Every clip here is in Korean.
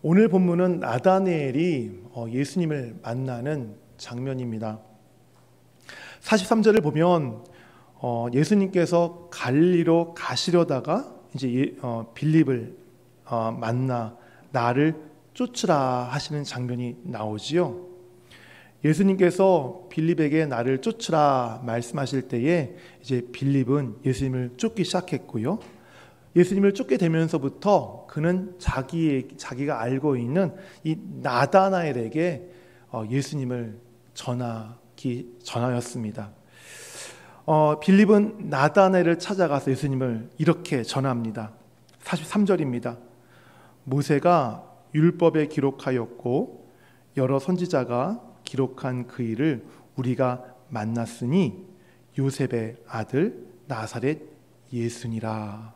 오늘 본문은 나다네엘이 예수님을 만나는 장면입니다. 43절을 보면 예수님께서 갈릴리로 가시려다가 이제 빌립을 만나 나를 쫓으라 하시는 장면이 나오지요. 예수님께서 빌립에게 나를 쫓으라 말씀하실 때에 이제 빌립은 예수님을 쫓기 시작했고요. 예수님을 쫓게 되면서부터 그는 자기가 알고 있는 이 나다나엘에게 예수님을 전하였습니다. 빌립은 나다나엘을 찾아가서 예수님을 이렇게 전합니다. 43절입니다. 모세가 율법에 기록하였고 여러 선지자가 기록한 그 일을 우리가 만났으니 요셉의 아들 나사렛 예수니라.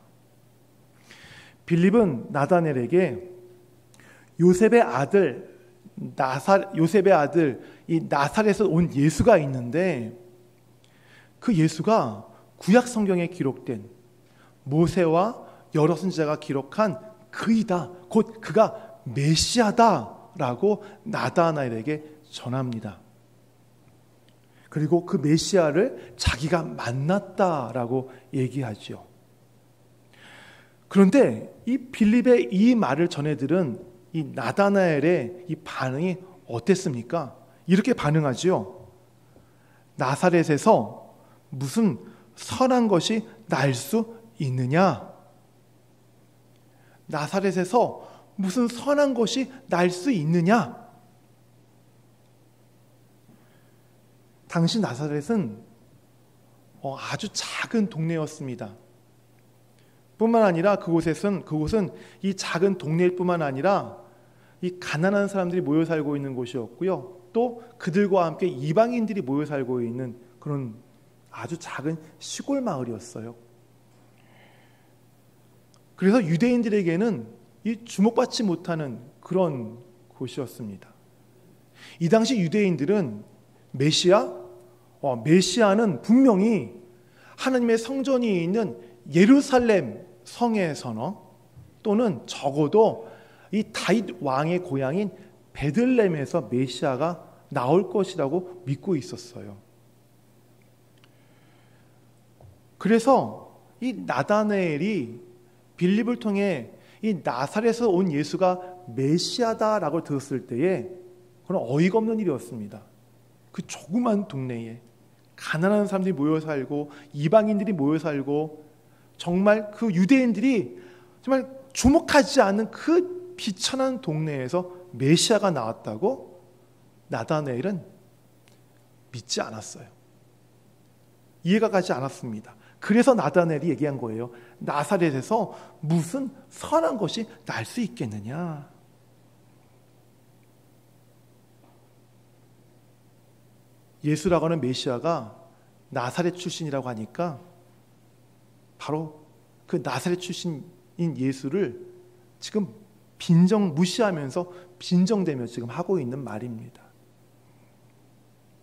빌립은 나다나엘에게 요셉의 아들 이 나사렛에서 온 예수가 있는데 그 예수가 구약 성경에 기록된 모세와 여러 선지자가 기록한 그이다, 곧 그가 메시아다라고 나다나엘에게 전합니다. 그리고 그 메시아를 자기가 만났다라고 얘기하죠. 그런데 이 빌립의 이 말을 전해들은 이 나다나엘의 이 반응이 어땠습니까? 이렇게 반응하지요. 나사렛에서 무슨 선한 것이 날 수 있느냐? 나사렛에서 무슨 선한 것이 날 수 있느냐? 당시 나사렛은 아주 작은 동네였습니다. 뿐만 아니라 그곳은 이 작은 동네일 뿐만 아니라 이 가난한 사람들이 모여 살고 있는 곳이었고요. 또 그들과 함께 이방인들이 모여 살고 있는 그런 아주 작은 시골 마을이었어요. 그래서 유대인들에게는 이 주목받지 못하는 그런 곳이었습니다. 이 당시 유대인들은 메시아는 분명히 하나님의 성전이 있는 예루살렘 성에서나 또는 적어도 이 다윗 왕의 고향인 베들레헴에서 메시아가 나올 것이라고 믿고 있었어요. 그래서 이 나다나엘이 빌립을 통해 이 나사렛에서 온 예수가 메시아다라고 들었을 때에 그런 어이가 없는 일이었습니다. 그 조그만 동네에 가난한 사람들이 모여 살고 이방인들이 모여 살고 정말 그 유대인들이 정말 주목하지 않는 그 비천한 동네에서 메시아가 나왔다고 나다나엘은 믿지 않았어요. 이해가 가지 않았습니다. 그래서 나다나엘이 얘기한 거예요. 나사렛에서 무슨 선한 것이 날 수 있겠느냐? 예수라고 하는 메시아가 나사렛 출신이라고 하니까 바로 그 나사렛 출신인 예수를 지금 무시하면서 빈정대며 지금 하고 있는 말입니다.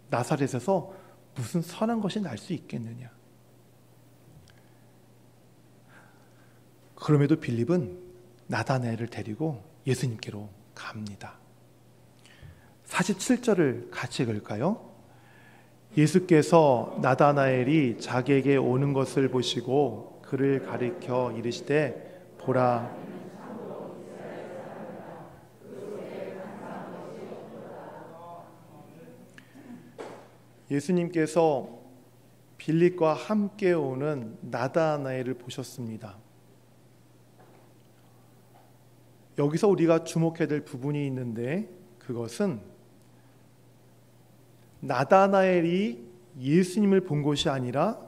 나사렛에서 무슨 선한 것이 날 수 있겠느냐? 그럼에도 빌립은 나다나엘을 데리고 예수님께로 갑니다. 47절을 같이 읽을까요? 예수께서 나다나엘이 자기에게 오는 것을 보시고 그를 가리켜 이르시되 보라, 예수님께서 빌립과 함께 오는 나다나엘을 보셨습니다. 여기서 우리가 주목해야 될 부분이 있는데 그것은 나다나엘이 예수님을 본 것이 아니라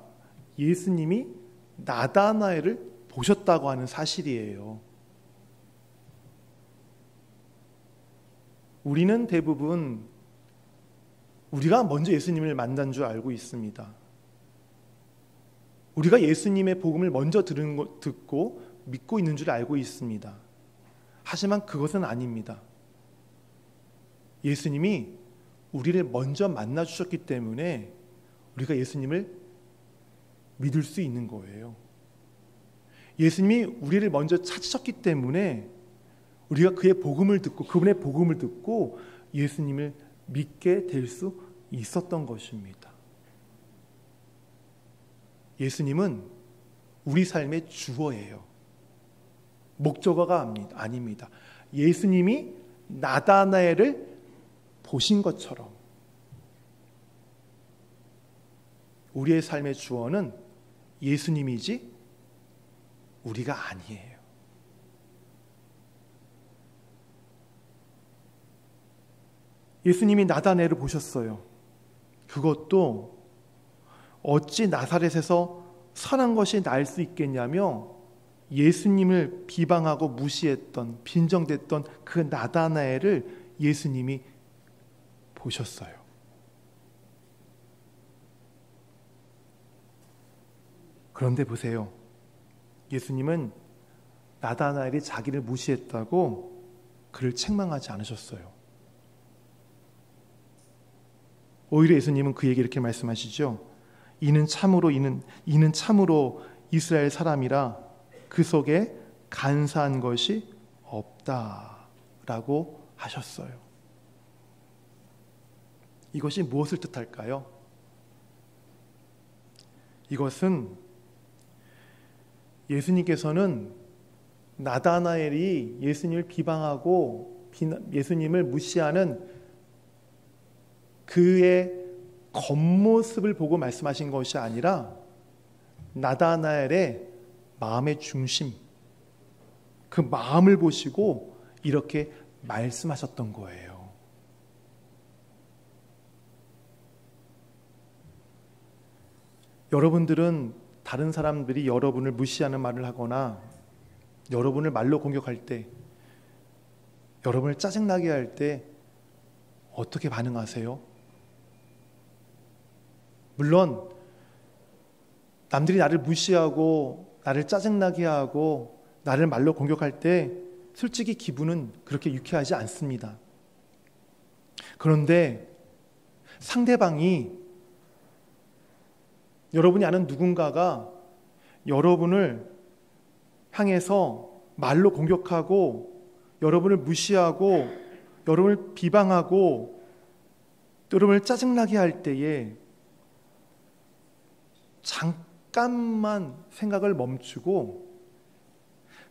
예수님이 나다나엘을 보셨다고 하는 사실이에요. 우리는 대부분 우리가 먼저 예수님을 만난 줄 알고 있습니다. 우리가 예수님의 복음을 먼저 듣고 믿고 있는 줄 알고 있습니다. 하지만 그것은 아닙니다. 예수님이 우리를 먼저 만나 주셨기 때문에 우리가 예수님을 믿을 수 있는 거예요. 예수님이 우리를 먼저 찾으셨기 때문에 우리가 그의 복음을 듣고 그분의 복음을 듣고 예수님을 믿게 될 수 있었던 것입니다. 예수님은 우리 삶의 주어예요. 목적어가 아닙니다. 예수님이 나다나엘을 보신 것처럼 우리의 삶의 주어는 예수님이지 우리가 아니에요. 예수님이 나다나엘을 보셨어요. 그것도 어찌 나사렛에서 선한 것이 날 수 있겠냐며 예수님을 비방하고 무시했던, 빈정댔던 그 나다나엘을 예수님이 보셨어요. 그런데 보세요. 예수님은 나다나엘이 자기를 무시했다고 그를 책망하지 않으셨어요. 오히려 예수님은 그에게 이렇게 말씀하시죠. 이는 참으로 이스라엘 사람이라 그 속에 간사한 것이 없다라고 하셨어요. 이것이 무엇을 뜻할까요? 이것은 예수님께서는 나다나엘이 예수님을 비방하고 예수님을 무시하는 그의 겉모습을 보고 말씀하신 것이 아니라 나다나엘의 마음의 중심, 그 마음을 보시고 이렇게 말씀하셨던 거예요. 여러분들은 다른 사람들이 여러분을 무시하는 말을 하거나 여러분을 말로 공격할 때, 여러분을 짜증나게 할 때 어떻게 반응하세요? 물론 남들이 나를 무시하고 나를 짜증나게 하고 나를 말로 공격할 때 솔직히 기분은 그렇게 유쾌하지 않습니다. 그런데 상대방이, 여러분이 아는 누군가가 여러분을 향해서 말로 공격하고 여러분을 무시하고 여러분을 비방하고 여러분을 짜증나게 할 때에 잠깐만 생각을 멈추고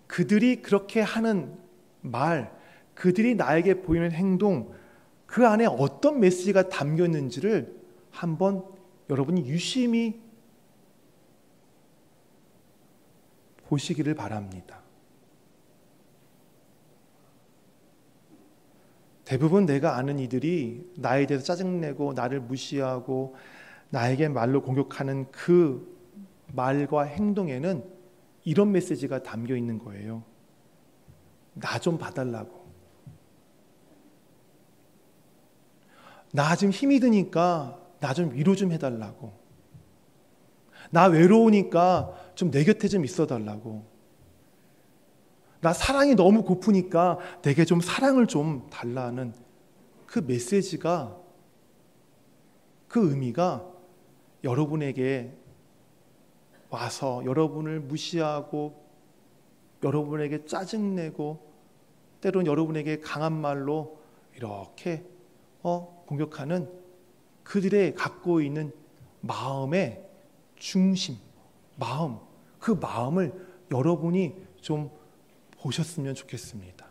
그들이 그렇게 하는 말, 그들이 나에게 보이는 행동, 그 안에 어떤 메시지가 담겨 있는지를 한번 여러분이 유심히 보시기를 바랍니다. 대부분 내가 아는 이들이 나에 대해서 짜증내고 나를 무시하고 나에게 말로 공격하는 그 말과 행동에는 이런 메시지가 담겨 있는 거예요. 나 좀 봐달라고. 나 지금 힘이 드니까 나 좀 위로 좀 해달라고. 나 외로우니까 좀 내 곁에 좀 있어달라고. 나 사랑이 너무 고프니까 내게 좀 사랑을 좀 달라는 그 메시지가, 그 의미가 여러분에게 와서 여러분을 무시하고 여러분에게 짜증내고 때로는 여러분에게 강한 말로 이렇게 공격하는 그들의 갖고 있는 마음의 중심, 마음, 그 마음을 여러분이 좀 보셨으면 좋겠습니다.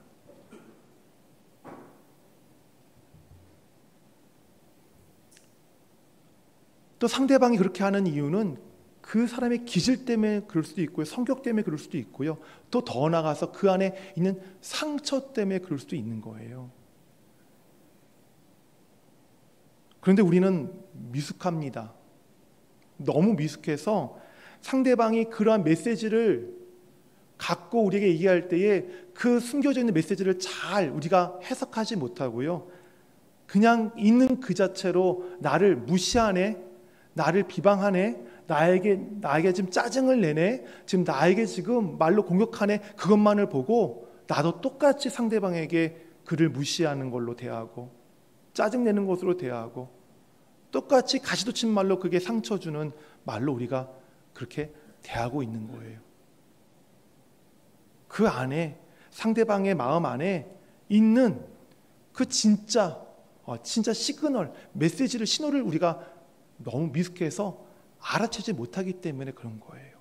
또 상대방이 그렇게 하는 이유는 그 사람의 기질 때문에 그럴 수도 있고요. 성격 때문에 그럴 수도 있고요. 또 더 나아가서 그 안에 있는 상처 때문에 그럴 수도 있는 거예요. 그런데 우리는 미숙합니다. 너무 미숙해서 상대방이 그러한 메시지를 갖고 우리에게 얘기할 때에 그 숨겨져 있는 메시지를 잘 우리가 해석하지 못하고요. 그냥 있는 그 자체로 나를 무시하네, 나를 비방하네, 나에게 지금 짜증을 내네, 지금 나에게 지금 말로 공격하네, 그것만을 보고 나도 똑같이 상대방에게 그를 무시하는 걸로 대하고 짜증내는 것으로 대하고 똑같이 가시도 친 말로 그게 상처 주는 말로 우리가 그렇게 대하고 있는 거예요. 그 안에 상대방의 마음 안에 있는 그 진짜 시그널, 메시지를, 신호를 우리가 너무 미숙해서 알아채지 못하기 때문에 그런 거예요.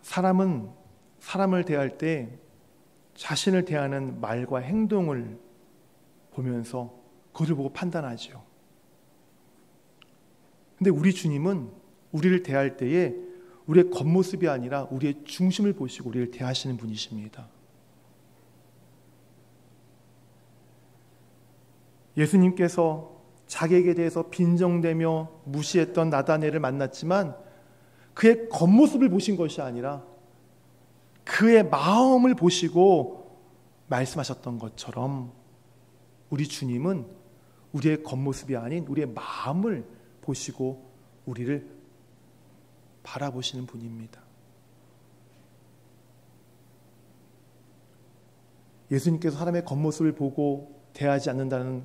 사람은 사람을 대할 때 자신을 대하는 말과 행동을 보면서 그것을 보고 판단하죠. 근데 우리 주님은 우리를 대할 때에 우리의 겉모습이 아니라 우리의 중심을 보시고 우리를 대하시는 분이십니다. 예수님께서 자기에게 대해서 빈정대며 무시했던 나다네를 만났지만 그의 겉모습을 보신 것이 아니라 그의 마음을 보시고 말씀하셨던 것처럼 우리 주님은 우리의 겉모습이 아닌 우리의 마음을 보시고 우리를 바라보시는 분입니다. 예수님께서 사람의 겉모습을 보고 대하지 않는다는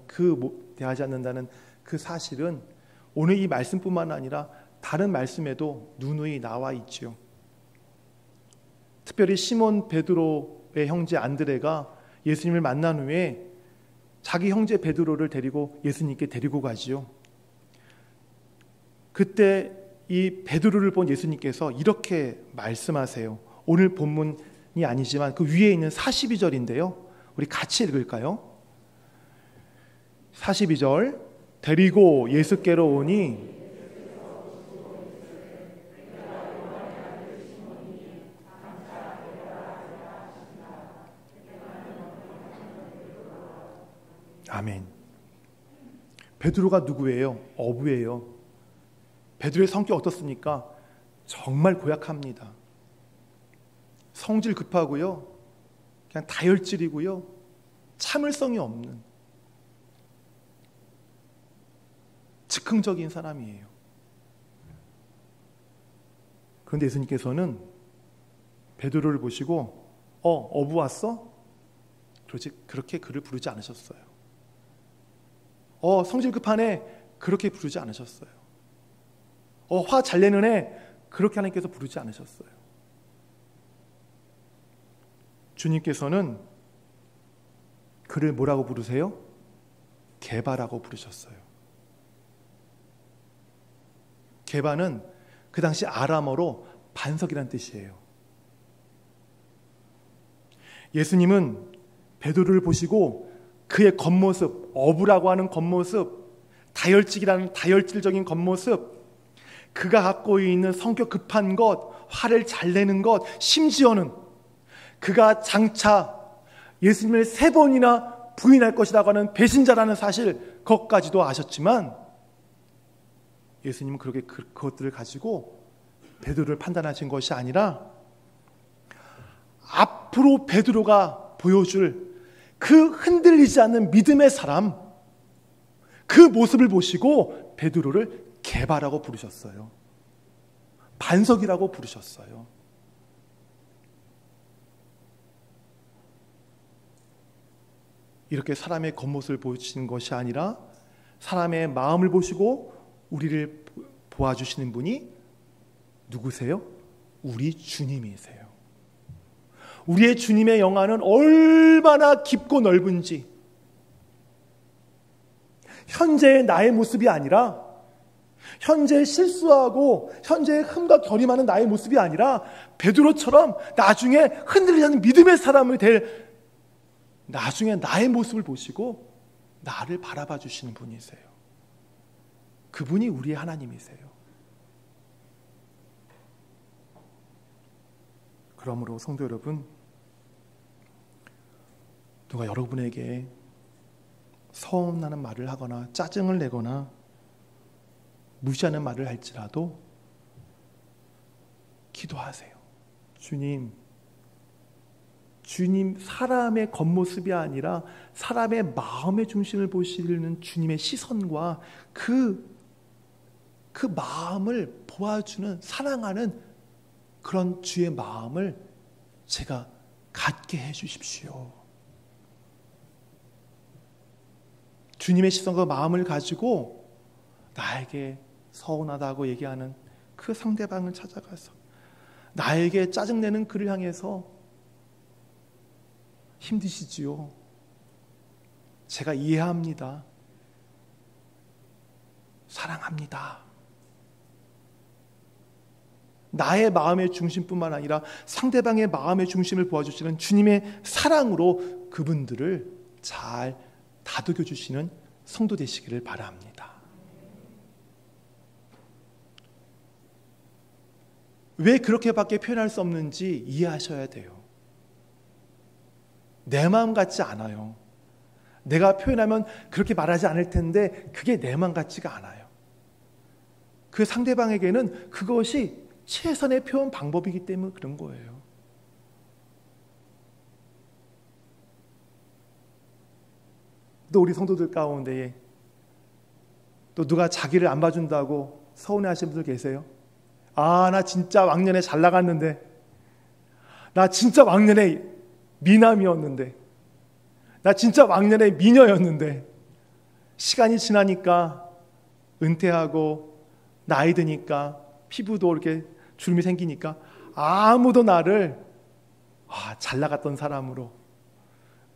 그 사실은 오늘 이 말씀뿐만 아니라 다른 말씀에도 누누이 나와 있지요. 특별히 시몬 베드로의 형제 안드레가 예수님을 만난 후에 자기 형제 베드로를 데리고 예수님께 데리고 가지요. 그때 이 베드로를 본 예수님께서 이렇게 말씀하세요. 오늘 본문이 아니지만 그 위에 있는 42절인데요. 우리 같이 읽을까요? 42절 데리고 예수께로 오니 아멘. 베드로가 누구예요? 어부예요. 베드로의 성격 어떻습니까? 정말 고약합니다. 성질 급하고요. 그냥 다혈질이고요. 참을성이 없는 즉흥적인 사람이에요. 그런데 예수님께서는 베드로를 보시고 어부 왔어? 그렇게 그를 부르지 않으셨어요. 성질 급하네. 그렇게 부르지 않으셨어요. 화 잘 내는 애. 그렇게 하나님께서 부르지 않으셨어요. 주님께서는 그를 뭐라고 부르세요? 게바라고 부르셨어요. 게바는 그 당시 아람어로 반석이란 뜻이에요. 예수님은 베드로를 보시고 그의 겉모습, 어부라고 하는 겉모습, 다혈질적인 겉모습, 그가 갖고 있는 성격 급한 것, 화를 잘 내는 것, 심지어는 그가 장차 예수님을 3번이나 부인할 것이라고 하는 배신자라는 사실, 그것까지도 아셨지만 예수님은 그렇게 그것들을 가지고 베드로를 판단하신 것이 아니라 앞으로 베드로가 보여줄 그 흔들리지 않는 믿음의 사람, 그 모습을 보시고 베드로를 게바라고 부르셨어요. 반석이라고 부르셨어요. 이렇게 사람의 겉모습을 보시는 것이 아니라 사람의 마음을 보시고 우리를 보아주시는 분이 누구세요? 우리 주님이세요. 우리의 주님의 영안은 얼마나 깊고 넓은지, 현재의 나의 모습이 아니라, 현재 실수하고 현재의 흠과 결이 많은 나의 모습이 아니라 베드로처럼 나중에 흔들리지 않는 믿음의 사람이 될, 나중에 나의 모습을 보시고 나를 바라봐 주시는 분이세요. 그분이 우리의 하나님이세요. 그러므로 성도 여러분, 누가 여러분에게 서운하는 말을 하거나 짜증을 내거나 무시하는 말을 할지라도 기도하세요. 주님, 사람의 겉모습이 아니라 사람의 마음의 중심을 보시는 주님의 시선과 그 마음을 보아주는, 사랑하는 그런 주의 마음을 제가 갖게 해 주십시오. 주님의 시선과 마음을 가지고 나에게 서운하다고 얘기하는 그 상대방을 찾아가서 나에게 짜증내는 그를 향해서 힘드시지요. 제가 이해합니다. 사랑합니다. 나의 마음의 중심뿐만 아니라 상대방의 마음의 중심을 보아주시는 주님의 사랑으로 그분들을 잘 다독여 주시는 성도 되시기를 바랍니다. 왜 그렇게밖에 표현할 수 없는지 이해하셔야 돼요. 내 마음 같지 않아요. 내가 표현하면 그렇게 말하지 않을 텐데 그게 내 마음 같지가 않아요. 그 상대방에게는 그것이 최선의 표현 방법이기 때문에 그런 거예요. 또 우리 성도들 가운데에 또 누가 자기를 안 봐준다고 서운해하시는 분들 계세요? 아, 나 진짜 왕년에 잘 나갔는데, 나 진짜 왕년에 미남이었는데, 나 진짜 왕년에 미녀였는데, 시간이 지나니까 은퇴하고 나이 드니까 피부도 이렇게 주름이 생기니까 아무도 나를 잘 나갔던 사람으로,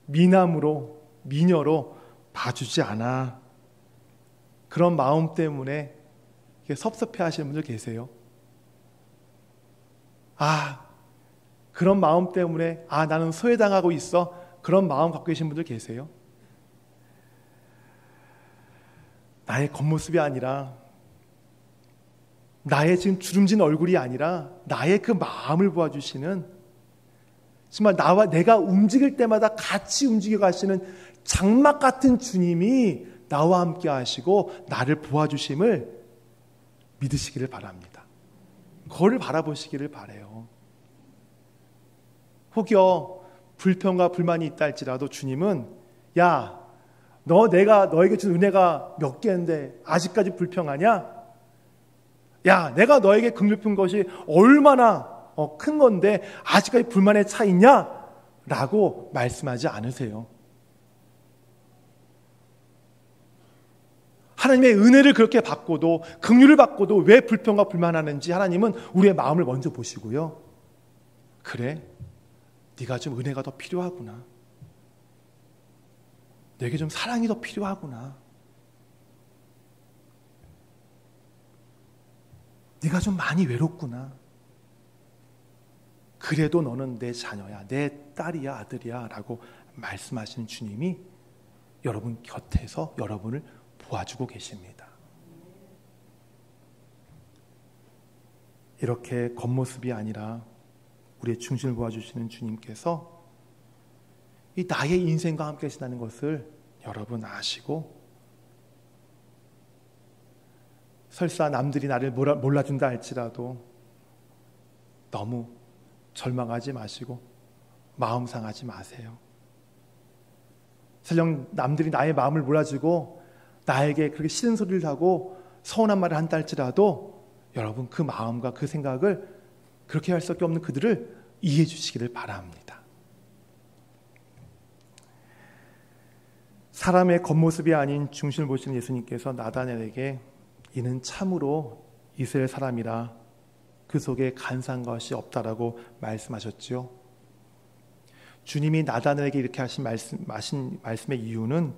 미남으로, 미녀로 봐주지 않아. 그런 마음 때문에 섭섭해하시는 분들 계세요. 그런 마음 때문에 나는 소외당하고 있어. 그런 마음 갖고 계신 분들 계세요. 나의 겉모습이 아니라, 나의 지금 주름진 얼굴이 아니라 나의 그 마음을 보아주시는, 정말 나와 내가 움직일 때마다 같이 움직여 가시는 장막 같은 주님이 나와 함께 하시고 나를 보아주심을 믿으시기를 바랍니다. 그거를 바라보시기를 바라요. 혹여 불평과 불만이 있다 할지라도 주님은, 야, 내가 너에게 준 은혜가 몇 개인데 아직까지 불평하냐? 야, 내가 너에게 긍휼 것이 얼마나 큰 건데 아직까지 불만에 차 있냐? 라고 말씀하지 않으세요. 하나님의 은혜를 그렇게 받고도, 긍휼을 받고도 왜 불평과 불만하는지 하나님은 우리의 마음을 먼저 보시고요. 그래, 네가 좀 은혜가 더 필요하구나. 내게 좀 사랑이 더 필요하구나. 네가 좀 많이 외롭구나. 그래도 너는 내 자녀야, 내 딸이야, 아들이야 라고 말씀하시는 주님이 여러분 곁에서 여러분을 도와주고 계십니다. 이렇게 겉모습이 아니라 우리의 중심을 도와주시는 주님께서 이 나의 인생과 함께 하신다는 것을 여러분 아시고, 설사 남들이 나를 몰라준다 할지라도 너무 절망하지 마시고 마음 상하지 마세요. 설령 남들이 나의 마음을 몰라주고 나에게 그렇게 싫은 소리를 하고 서운한 말을 한다 할지라도 여러분 그 마음과 그 생각을, 그렇게 할 수밖에 없는 그들을 이해해 주시기를 바랍니다. 사람의 겉모습이 아닌 중심을 보시는 예수님께서 나다나엘에게 이는 참으로 이스라엘 사람이라 그 속에 간사한 것이 없다라고 말씀하셨죠. 주님이 나다나엘에게 이렇게 하신 말씀의 이유는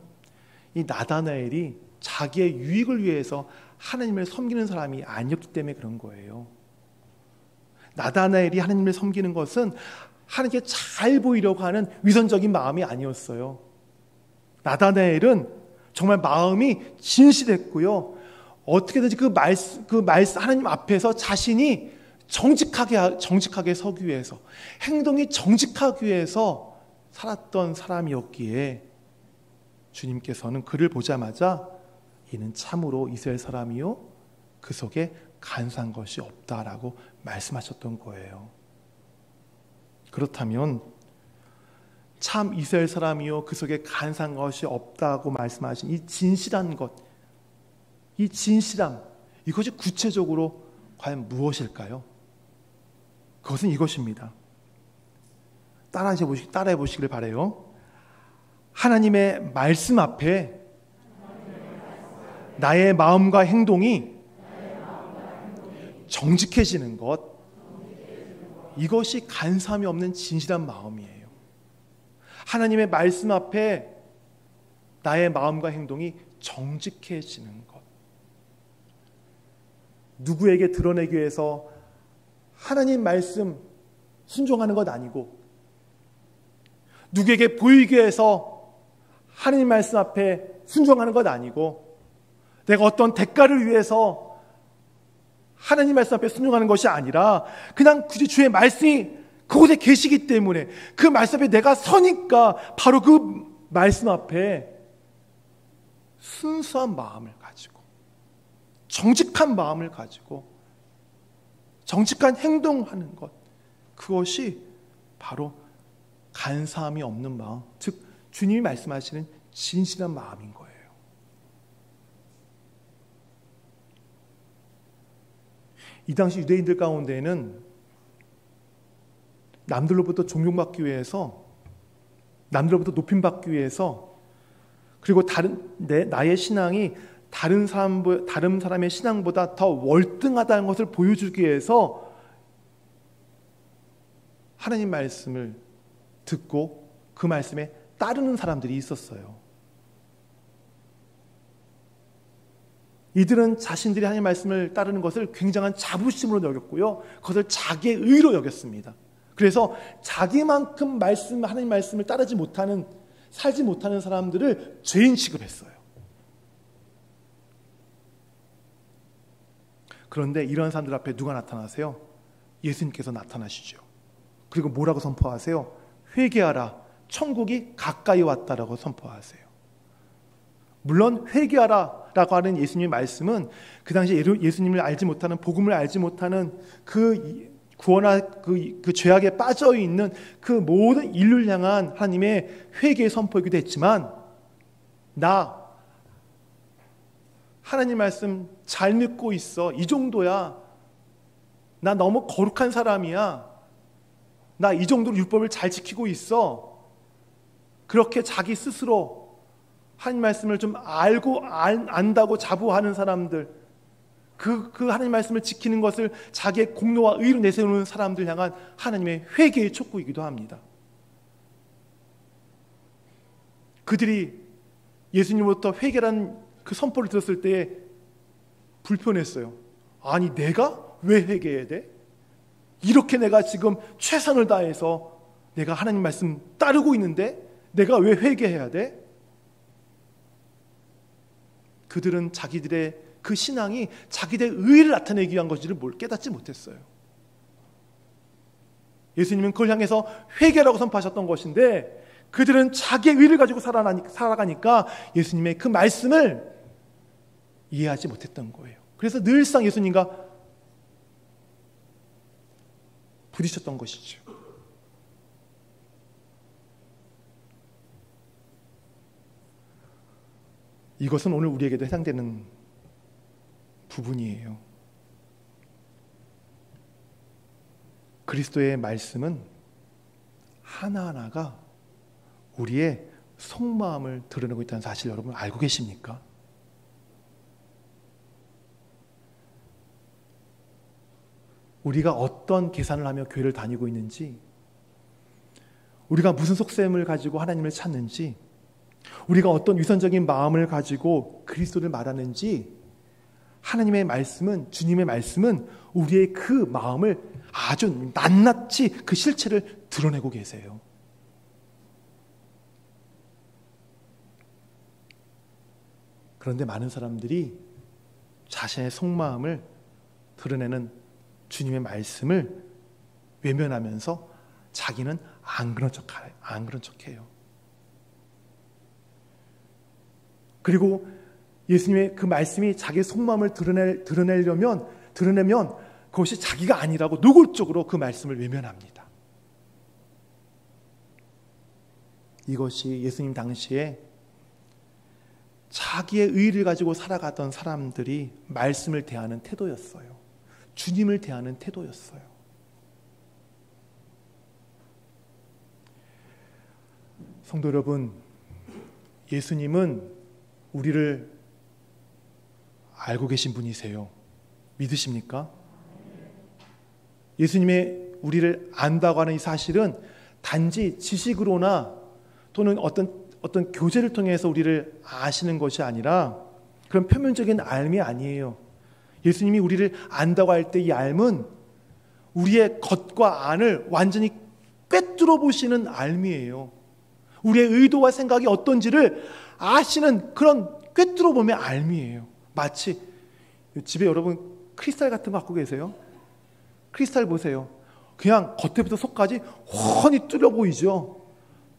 이 나다나엘이 자기의 유익을 위해서 하나님을 섬기는 사람이 아니었기 때문에 그런 거예요. 나다나엘이 하나님을 섬기는 것은 하나님께 잘 보이려고 하는 위선적인 마음이 아니었어요. 나다나엘은 정말 마음이 진실했고요. 어떻게든지 그 말씀 하나님 앞에서 자신이 정직하게 서기 위해서, 행동이 정직하기 위해서 살았던 사람이었기에 주님께서는 그를 보자마자 이는 참으로 이스라엘 사람이요 그 속에 간사한 것이 없다라고 말씀하셨던 거예요. 그렇다면 참 이스라엘 사람이요 그 속에 간사한 것이 없다고 말씀하신 이 진실한 것, 이 진실함, 이것이 구체적으로 과연 무엇일까요? 그것은 이것입니다. 따라해 보시길 바라요. 하나님의 말씀 앞에 나의 마음과 행동이 정직해지는 것, 이것이 간섭이 없는 진실한 마음이에요. 하나님의 말씀 앞에 나의 마음과 행동이 정직해지는 것. 누구에게 드러내기 위해서 하나님 말씀 순종하는 것 아니고, 누구에게 보이기 위해서 하나님 말씀 앞에 순종하는 것 아니고, 내가 어떤 대가를 위해서 하나님 말씀 앞에 순종하는 것이 아니라 그냥 굳이 주의 말씀이 그곳에 계시기 때문에 그 말씀 앞에 내가 서니까 바로 그 말씀 앞에 순수한 마음을 가지고, 정직한 마음을 가지고 정직한 행동하는 것, 그것이 바로 간사함이 없는 마음, 즉 주님이 말씀하시는 진실한 마음인 거예요. 이 당시 유대인들 가운데에는 남들로부터 존경받기 위해서, 남들로부터 높임받기 위해서, 그리고 나의 신앙이 다른 사람의 신앙보다 더 월등하다는 것을 보여주기 위해서 하나님 말씀을 듣고 그 말씀에 따르는 사람들이 있었어요. 이들은 자신들이 하나님 말씀을 따르는 것을 굉장한 자부심으로 여겼고요, 그것을 자기의 의로 여겼습니다. 그래서 자기만큼 하나님 말씀을 따르지 못하는, 살지 못하는 사람들을 죄인 취급했어요. 그런데 이런 사람들 앞에 누가 나타나세요? 예수님께서 나타나시죠. 그리고 뭐라고 선포하세요? 회개하라, 천국이 가까이 왔다라고 선포하세요. 물론 회개하라 라고 하는 예수님의 말씀은 그 당시 예수님을 알지 못하는, 복음을 알지 못하는 그 그 죄악에 빠져 있는 그 모든 인류를 향한 하나님의 회개의 선포이기도 했지만, 나 하나님 말씀 잘 믿고 있어, 이 정도야, 나 너무 거룩한 사람이야, 나 이 정도로 율법을 잘 지키고 있어, 그렇게 자기 스스로 하나님 말씀을 좀 안다고 자부하는 사람들, 그 하나님 말씀을 지키는 것을 자기의 공로와 의로 내세우는 사람들 향한 하나님의 회개의 촉구이기도 합니다. 그들이 예수님으로부터 회개라는 그 선포를 들었을 때 불편했어요. 아니, 내가 왜 회개해야 돼? 이렇게 내가 지금 최선을 다해서 내가 하나님 말씀 따르고 있는데 내가 왜 회개해야 돼? 그들은 자기들의 그 신앙이 자기들의 의를 나타내기 위한 것인지를 깨닫지 못했어요. 예수님은 그걸 향해서 회개라고 선포하셨던 것인데, 그들은 자기의 의를 가지고 살아가니까 예수님의 그 말씀을 이해하지 못했던 거예요. 그래서 늘상 예수님과 부딪혔던 것이죠. 이것은 오늘 우리에게도 해당되는 부분이에요. 그리스도의 말씀은 하나하나가 우리의 속마음을 드러내고 있다는 사실 여러분 알고 계십니까? 우리가 어떤 계산을 하며 교회를 다니고 있는지, 우리가 무슨 속셈을 가지고 하나님을 찾는지, 우리가 어떤 위선적인 마음을 가지고 그리스도를 말하는지, 하나님의 말씀은, 주님의 말씀은 우리의 그 마음을 아주 낱낱이 그 실체를 드러내고 계세요. 그런데 많은 사람들이 자신의 속마음을 드러내는 주님의 말씀을 외면하면서 자기는 안 그런 척해요. 그리고 예수님의 그 말씀이 자기의 속마음을 드러내면 그것이 자기가 아니라고 노골적으로 그 말씀을 외면합니다. 이것이 예수님 당시에 자기의 의를 가지고 살아가던 사람들이 말씀을 대하는 태도였어요. 주님을 대하는 태도였어요. 성도 여러분, 예수님은 우리를 알고 계신 분이세요. 믿으십니까? 예수님의 우리를 안다고 하는 이 사실은 단지 지식으로나 또는 어떤 교제를 통해서 우리를 아시는 것이 아니라 그런 표면적인 알미 아니에요. 예수님이 우리를 안다고 할 때 이 알은 우리의 겉과 안을 완전히 꿰뚫어 보시는 알미예요. 우리의 의도와 생각이 어떤지를 아시는 그런 꿰뚫어 보면 알미예요. 마치 집에 여러분 크리스탈 같은 거 갖고 계세요? 크리스탈 보세요. 그냥 겉에부터 속까지 훤히 뚫려 보이죠.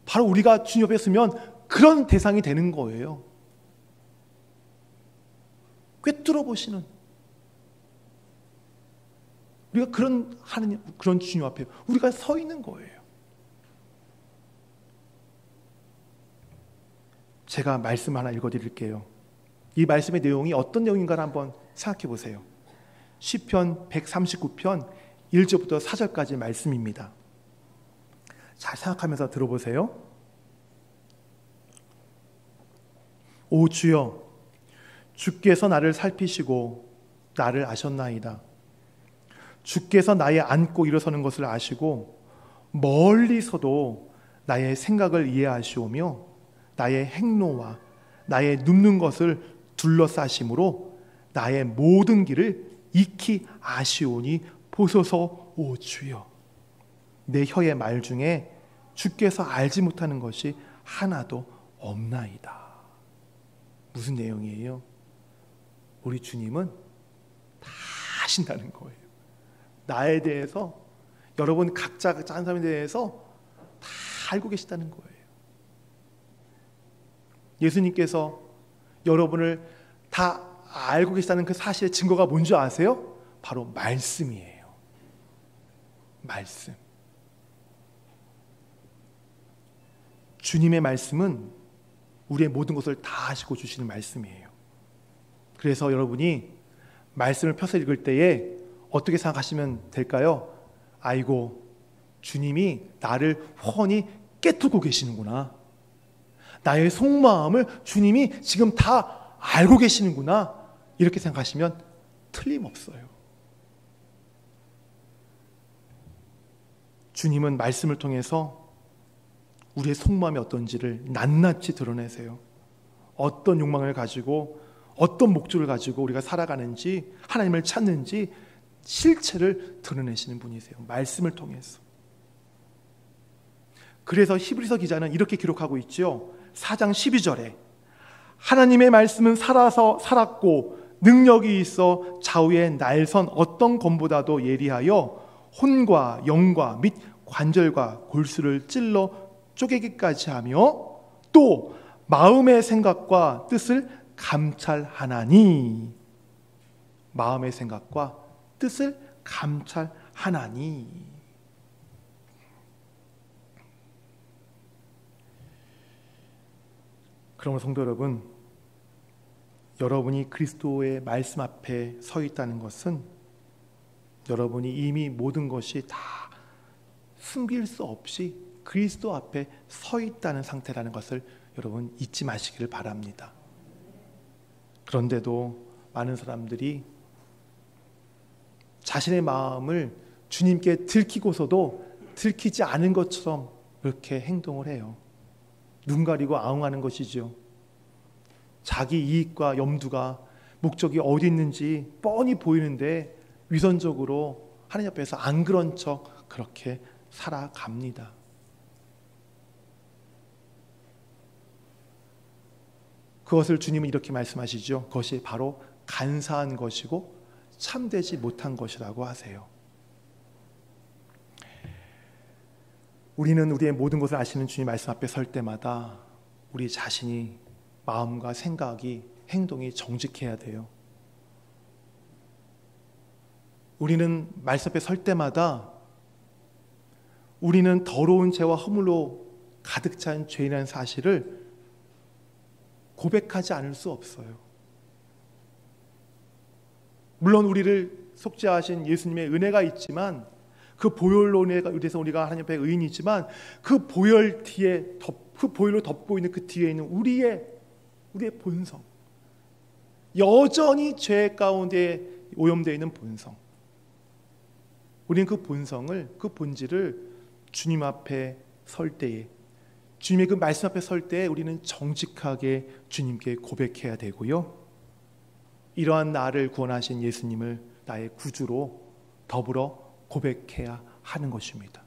바로 우리가 주님 옆에 서면 그런 대상이 되는 거예요. 꿰뚫어 보시는, 우리가 그런 하느님, 그런 주님 앞에 우리가 서 있는 거예요. 제가 말씀 하나 읽어드릴게요. 이 말씀의 내용이 어떤 내용인가를 한번 생각해 보세요. 시편 139편 1절부터 4절까지 말씀입니다. 잘 생각하면서 들어보세요. 오 주여, 주께서 나를 살피시고 나를 아셨나이다. 주께서 나의 앉고 일어서는 것을 아시고 멀리서도 나의 생각을 이해하시오며 나의 행로와 나의 눕는 것을 둘러싸심으로 나의 모든 길을 익히 아시오니 보소서. 오 주여, 내 혀의 말 중에 주께서 알지 못하는 것이 하나도 없나이다. 무슨 내용이에요? 우리 주님은 다 아신다는 거예요. 나에 대해서, 여러분 각자 한 사람에 대해서 다 알고 계시다는 거예요. 예수님께서 여러분을 다 알고 계시다는 그 사실의 증거가 뭔지 아세요? 바로 말씀이에요. 말씀. 주님의 말씀은 우리의 모든 것을 다 아시고 주시는 말씀이에요. 그래서 여러분이 말씀을 펴서 읽을 때에 어떻게 생각하시면 될까요? 아이고, 주님이 나를 훤히 깨뚫고 계시는구나. 나의 속마음을 주님이 지금 다 알고 계시는구나. 이렇게 생각하시면 틀림없어요. 주님은 말씀을 통해서 우리의 속마음이 어떤지를 낱낱이 드러내세요. 어떤 욕망을 가지고 어떤 목적을 가지고 우리가 살아가는지, 하나님을 찾는지 실체를 드러내시는 분이세요. 말씀을 통해서. 그래서 히브리서 기자는 이렇게 기록하고 있죠. 4장 12절에 하나님의 말씀은 살았고 능력이 있어 좌우에 날선 어떤 검보다도 예리하여 혼과 영과 및 관절과 골수를 찔러 쪼개기까지 하며 또 마음의 생각과 뜻을 감찰하나니. 마음의 생각과 뜻을 감찰하나니. 그러므로 성도 여러분, 여러분이 그리스도의 말씀 앞에 서 있다는 것은 여러분이 이미 모든 것이 다 숨길 수 없이 그리스도 앞에 서 있다는 상태라는 것을 여러분 잊지 마시기를 바랍니다. 그런데도 많은 사람들이 자신의 마음을 주님께 들키고서도 들키지 않은 것처럼 그렇게 행동을 해요. 눈 가리고 아웅하는 것이죠. 자기 이익과 염두가, 목적이 어디 있는지 뻔히 보이는데 위선적으로 하나님 앞에서 안 그런 척 그렇게 살아갑니다. 그것을 주님은 이렇게 말씀하시죠. 그것이 바로 간사한 것이고 참되지 못한 것이라고 하세요. 우리는 우리의 모든 것을 아시는 주님 말씀 앞에 설 때마다 우리 자신이 마음과 생각이, 행동이 정직해야 돼요. 우리는 말씀 앞에 설 때마다 우리는 더러운 죄와 허물로 가득 찬 죄인이라는 사실을 고백하지 않을 수 없어요. 물론 우리를 속죄하신 예수님의 은혜가 있지만, 그 보혈로 인해서 우리가 하나님 앞에 의인이지만, 그 보혈 뒤에 그 보혈로 덮고 있는 그 뒤에 있는 우리의 본성, 여전히 죄 가운데 오염되어 있는 본성. 우리는 그 본성을, 그 본질을 주님 앞에 설 때에, 주님의 그 말씀 앞에 설 때에 우리는 정직하게 주님께 고백해야 되고요. 이러한 나를 구원하신 예수님을 나의 구주로 더불어 고백해야 하는 것입니다.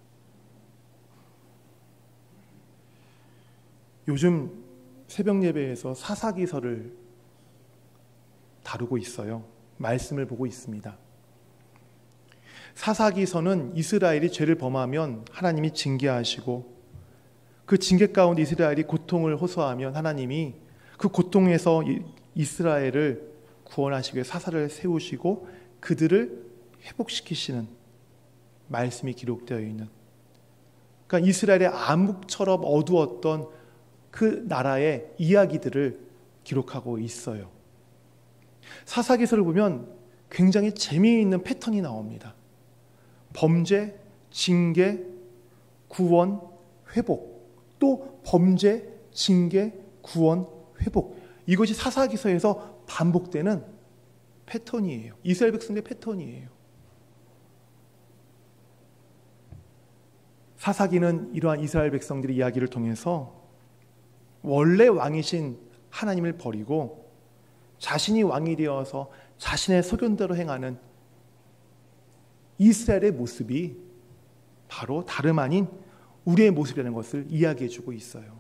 요즘 새벽 예배에서 사사기서를 다루고 있어요. 말씀을 보고 있습니다. 사사기서는 이스라엘이 죄를 범하면 하나님이 징계하시고, 그 징계 가운데 이스라엘이 고통을 호소하면 하나님이 그 고통에서 이스라엘을 구원하시기 위해 사사를 세우시고 그들을 회복시키시는 말씀이 기록되어 있는, 그러니까 이스라엘의 암흑처럼 어두웠던 그 나라의 이야기들을 기록하고 있어요. 사사기서를 보면 굉장히 재미있는 패턴이 나옵니다. 범죄, 징계, 구원, 회복, 또 범죄, 징계, 구원, 회복. 이것이 사사기서에서 반복되는 패턴이에요. 이스라엘 백성들의 패턴이에요. 사사기는 이러한 이스라엘 백성들의 이야기를 통해서 원래 왕이신 하나님을 버리고 자신이 왕이 되어서 자신의 소견대로 행하는 이스라엘의 모습이 바로 다름 아닌 우리의 모습이라는 것을 이야기해주고 있어요.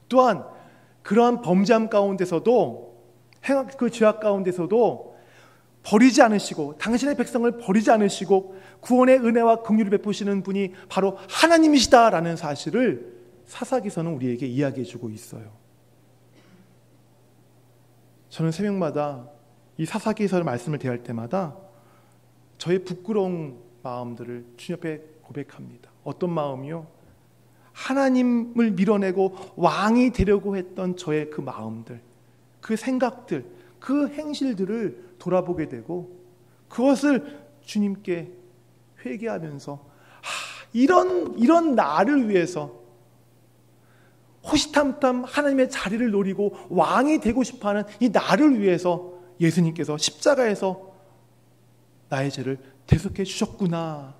또한 그러한 범죄함 가운데서도, 그 죄악 가운데서도 버리지 않으시고, 당신의 백성을 버리지 않으시고 구원의 은혜와 긍휼을 베푸시는 분이 바로 하나님이시다라는 사실을 사사기서는 우리에게 이야기해주고 있어요. 저는 새벽마다 이 사사기서의 말씀을 대할 때마다 저의 부끄러운 마음들을 주님 앞에 고백합니다. 어떤 마음이요? 하나님을 밀어내고 왕이 되려고 했던 저의 그 마음들, 그 생각들, 그 행실들을 돌아보게 되고 그것을 주님께 회개하면서 이런 나를 위해서 호시탐탐 하나님의 자리를 노리고 왕이 되고 싶어하는 이 나를 위해서 예수님께서 십자가에서 나의 죄를 대속해 주셨구나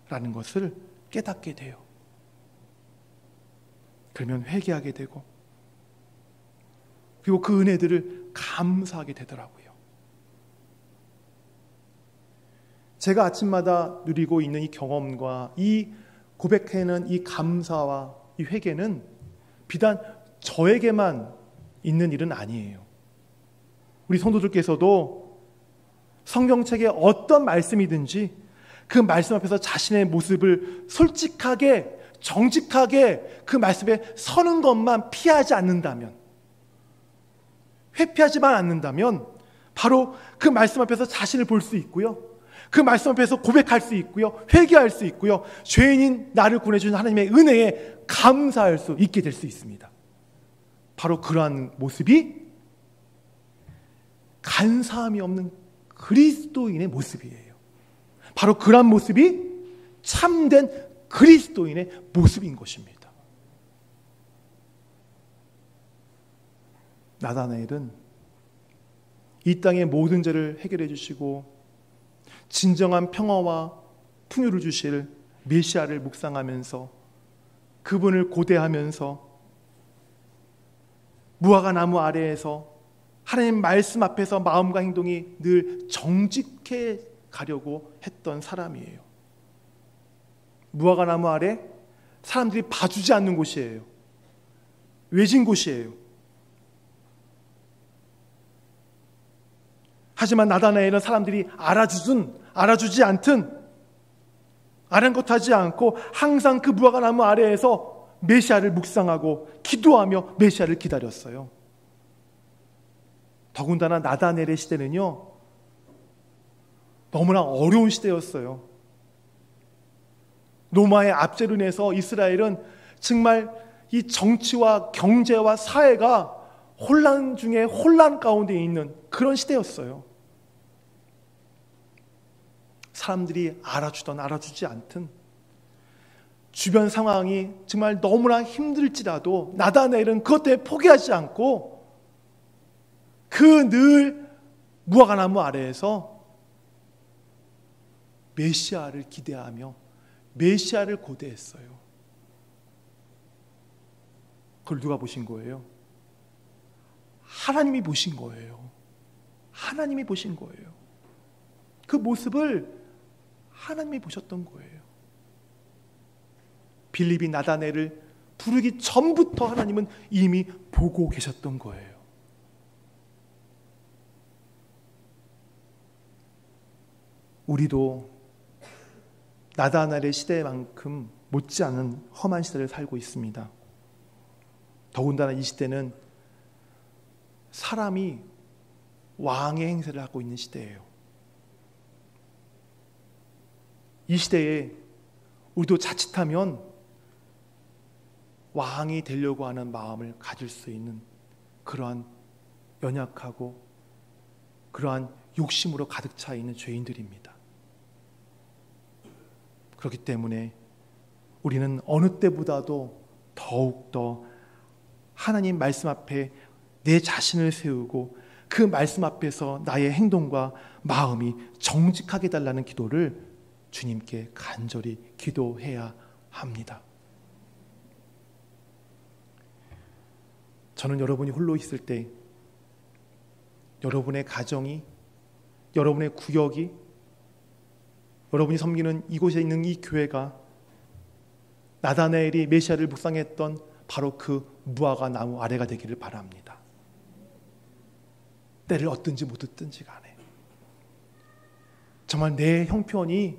라는 것을 깨닫게 돼요. 그러면 회개하게 되고, 그리고 그 은혜들을 감사하게 되더라고요. 제가 아침마다 누리고 있는 이 경험과 이 고백하는 이 감사와 이 회개는 비단 저에게만 있는 일은 아니에요. 우리 성도들께서도 성경책에 어떤 말씀이든지 그 말씀 앞에서 자신의 모습을 솔직하게, 정직하게 그 말씀에 서는 것만 피하지 않는다면, 회피하지만 않는다면 바로 그 말씀 앞에서 자신을 볼 수 있고요, 그 말씀 앞에서 고백할 수 있고요, 회개할 수 있고요, 죄인인 나를 구원해주신 하나님의 은혜에 감사할 수 있게 될 수 있습니다. 바로 그러한 모습이 간사함이 없는 그리스도인의 모습이에요. 바로 그러한 모습이 참된 그리스도인의 모습인 것입니다. 나다나엘은 이 땅의 모든 죄를 해결해 주시고 진정한 평화와 풍요를 주실 메시아를 묵상하면서 그분을 고대하면서 무화과 나무 아래에서 하나님 말씀 앞에서 마음과 행동이 늘 정직해 가려고 했던 사람이에요. 무화과 나무 아래 사람들이 봐주지 않는 곳이에요. 외진 곳이에요. 하지만 나다나엘은 사람들이 알아주지 않든 아랑곳하지 않고 항상 그 무화과 나무 아래에서 메시아를 묵상하고 기도하며 메시아를 기다렸어요. 더군다나 나다나엘의 시대는요, 너무나 어려운 시대였어요. 로마의 압제로 인해서 이스라엘은 정말 이 정치와 경제와 사회가 혼란 중에 혼란 가운데 있는 그런 시대였어요. 사람들이 알아주든 알아주지 않든 주변 상황이 정말 너무나 힘들지라도 나다나엘은 그것 때문에 포기하지 않고 그 늘 무화과나무 아래에서 메시아를 기대하며 메시아를 고대했어요. 그걸 누가 보신 거예요? 하나님이 보신 거예요. 하나님이 보신 거예요. 그 모습을 하나님이 보셨던 거예요. 빌립이 나다넬을 부르기 전부터 하나님은 이미 보고 계셨던 거예요. 우리도 나다넬의 시대만큼 못지않은 험한 시대를 살고 있습니다. 더군다나 이 시대는 사람이 왕의 행세를 하고 있는 시대예요. 이 시대에 우리도 자칫하면 왕이 되려고 하는 마음을 가질 수 있는 그러한 연약하고 그러한 욕심으로 가득 차 있는 죄인들입니다. 그렇기 때문에 우리는 어느 때보다도 더욱더 하나님 말씀 앞에 내 자신을 세우고 그 말씀 앞에서 나의 행동과 마음이 정직하게 달라는 기도를 주님께 간절히 기도해야 합니다. 저는 여러분이 홀로 있을 때 여러분의 가정이, 여러분의 구역이, 여러분이 섬기는 이곳에 있는 이 교회가 나다나엘이 메시아를 묵상했던 바로 그 무화과 나무 아래가 되기를 바랍니다. 때를 얻든지 못 얻든지 간에 정말 내 형편이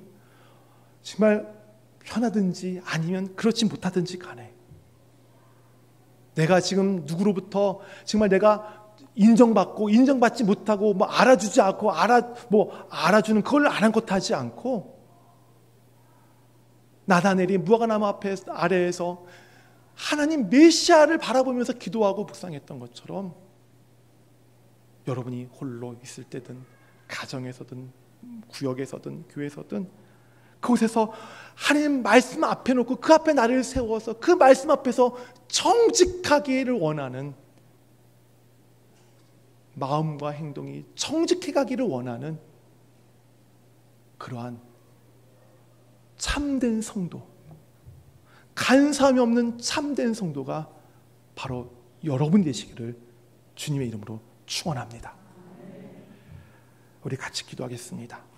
정말 편하든지 아니면 그렇지 못하든지 간에 내가 지금 누구로부터 정말 내가 인정받고 인정받지 못하고 뭐 알아주지 않고 알아주는 그걸 아랑곳하지 않고 나다넬이 무화과나무 앞에 아래에서 하나님 메시아를 바라보면서 기도하고 묵상했던 것처럼 여러분이 홀로 있을 때든 가정에서든 구역에서든 교회에서든 그곳에서 하나님 말씀 앞에 놓고 그 앞에 나를 세워서 그 말씀 앞에서 정직하기를 원하는 마음과 행동이 정직해 가기를 원하는 그러한 참된 성도, 간사함이 없는 참된 성도가 바로 여러분 되시기를 주님의 이름으로 축원합니다. 우리 같이 기도하겠습니다.